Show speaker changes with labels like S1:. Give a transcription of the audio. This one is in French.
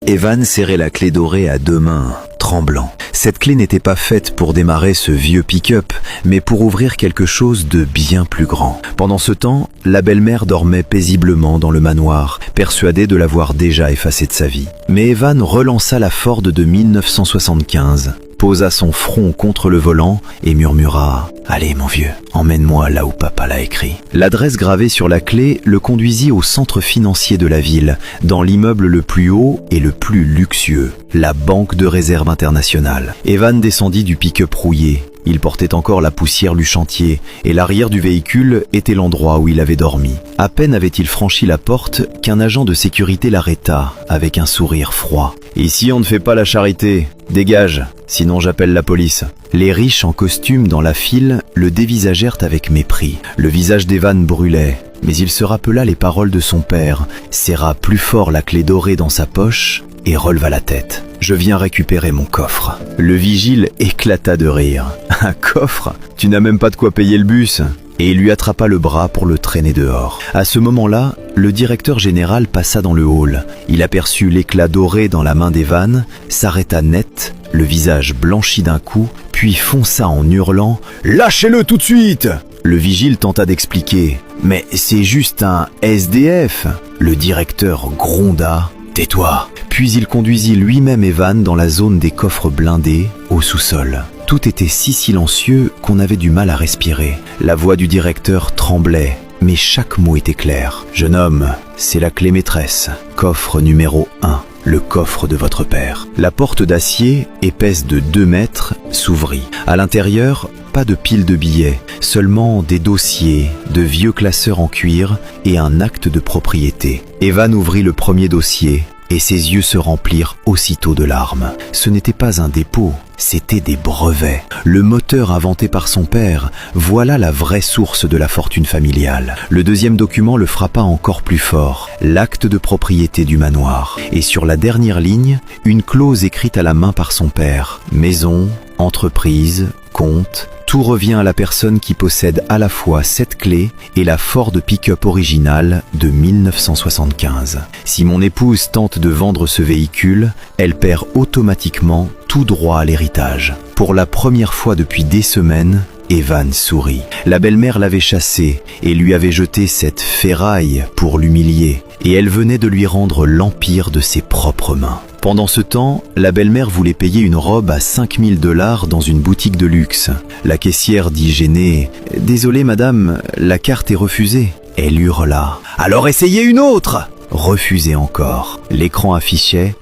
S1: Evan serrait la clé dorée à deux mains, tremblant. Cette clé n'était pas faite pour démarrer ce vieux pick-up, mais pour ouvrir quelque chose de bien plus grand. Pendant ce temps, la belle-mère dormait paisiblement dans le manoir, persuadée de l'avoir déjà effacée de sa vie. Mais Evan relança la Ford de 1975, posa son front contre le volant et murmura « Allez mon vieux, emmène-moi là où papa l'a écrit ». L'adresse gravée sur la clé le conduisit au centre financier de la ville, dans l'immeuble le plus haut et le plus luxueux, la Banque de Réserve Internationale. Evan descendit du pick-up rouillé. Il portait encore la poussière du chantier et l'arrière du véhicule était l'endroit où il avait dormi. À peine avait-il franchi la porte qu'un agent de sécurité l'arrêta avec un sourire froid. « Ici on ne fait pas la charité, dégage, sinon j'appelle la police ». Les riches en costume dans la file le dévisagèrent avec mépris. Le visage d'Evan brûlait, mais il se rappela les paroles de son père, serra plus fort la clé dorée dans sa poche et releva la tête. « Je viens récupérer mon coffre ». Le vigile éclata de rire. « Un coffre ? Tu n'as même pas de quoi payer le bus ?» Et il lui attrapa le bras pour le traîner dehors. À ce moment-là, le directeur général passa dans le hall. Il aperçut l'éclat doré dans la main d'Evan, s'arrêta net, le visage blanchi d'un coup, puis fonça en hurlant « Lâchez-le tout de suite !» Le vigile tenta d'expliquer « Mais c'est juste un SDF !» Le directeur gronda « Tais-toi !» Puis il conduisit lui-même Evan dans la zone des coffres blindés, au sous-sol. Tout était si silencieux qu'on avait du mal à respirer. La voix du directeur tremblait, mais chaque mot était clair. « Jeune homme, c'est la clé maîtresse. Coffre numéro 1, le coffre de votre père. » La porte d'acier, épaisse de 2 mètres, s'ouvrit. À l'intérieur, pas de pile de billets, seulement des dossiers, de vieux classeurs en cuir et un acte de propriété. Evan ouvrit le premier dossier et ses yeux se remplirent aussitôt de larmes. Ce n'était pas un dépôt, c'était des brevets. Le moteur inventé par son père, voilà la vraie source de la fortune familiale. Le deuxième document le frappa encore plus fort, l'acte de propriété du manoir. Et sur la dernière ligne, une clause écrite à la main par son père. Maison, entreprise, compte, tout revient à la personne qui possède à la fois cette clé et la Ford pick-up originale de 1975. Si mon épouse tente de vendre ce véhicule, elle perd automatiquement tout droit à l'héritage. Pour la première fois depuis des semaines, Evan sourit. La belle-mère l'avait chassé et lui avait jeté cette ferraille pour l'humilier, et elle venait de lui rendre l'empire de ses propres mains. Pendant ce temps, la belle-mère voulait payer une robe à 5 000 $ dans une boutique de luxe. La caissière dit gênée « Désolée madame, la carte est refusée ». Elle hurla « Alors essayez une autre !» Refusée encore. L'écran affichait